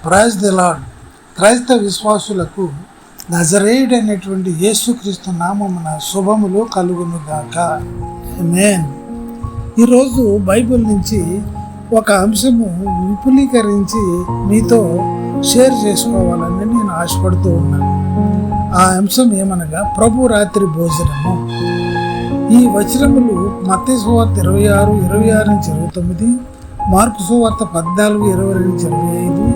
Praise the lord. క్రైస్తవ విశ్వాసులకు నజరేయుడు అనేటువంటి యేసుక్రీస్తు నామమున శుభములు కలుగును గాక. ఆమేన్. ఈరోజు బైబిల్ నుంచి ఒక అంశము విపులీకరించి మీతో షేర్ చేసుకోవాలని నేను ఆశపడుతూ ఉన్నాను. ఆ అంశం ఏమనగా ప్రభు రాత్రి భోజనము. ఈ వచనములు మత్తయి సువార్త 26:26-29, మార్కు సువార్త 14:22-25,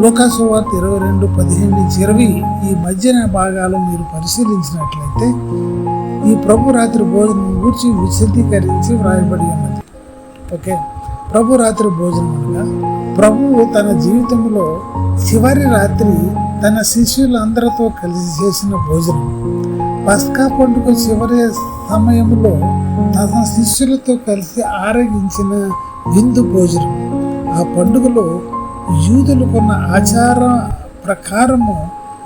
లూకా సువార్త 22:15-20 ఈ మధ్యన భాగాలు మీరు పరిశీలించినట్లయితే ఈ ప్రభు రాత్రి భోజనం గురించి విశదీకరించి వ్రాయబడి ఉన్నది. ఓకే, ప్రభు రాత్రి భోజనం అనగా ప్రభువు తన జీవితంలో చివరి రాత్రి తన శిష్యులందరితో కలిసి చేసిన భోజనం. పస్కా పండుగ చివరి సమయంలో తన శిష్యులతో కలిసి ఆరగించిన విందు భోజనం. ఆ పండుగలో యూదులకున్న ఆచార ప్రకారము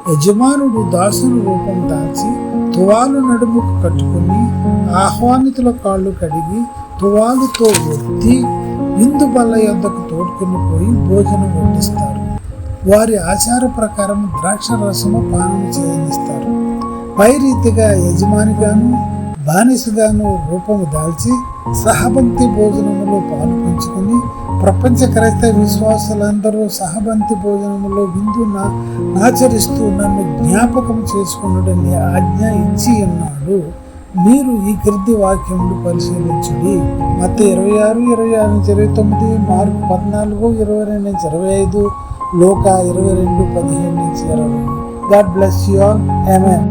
యజమానుడు దాసుని రూపం దాల్చి తువాలు నడుముకు కట్టుకుని ఆహ్వానితుల కాళ్ళు కడిగి తువాలుతో ఒత్తి విందు బల్ల యొద్దకు తోడుకుని పోయి భోజనం వడ్డిస్తారు. వారి ఆచార ప్రకారం ద్రాక్ష రసము పానము చేయనిస్తారు. పై రీతిగా యజమానిగాను బానిసగాను రూపము దాల్చి సహబంతి భోజనములో పాలు పంచుకుని ప్రపంచ క్రైస్తవ విశ్వాసులందరూ సహబంతి భోజనములో విందు ఆచరిస్తూ నన్ను జ్ఞాపకం చేసుకున్నాడని ఆజ్ఞ ఇచ్చి ఉన్నాడు. మీరు ఈ క్రింది వాక్యములు పరిశీలించుడి. మత్తయి 26:26-29, mark 14:22-25, Luka 22:15-20. God bless you all. Amen.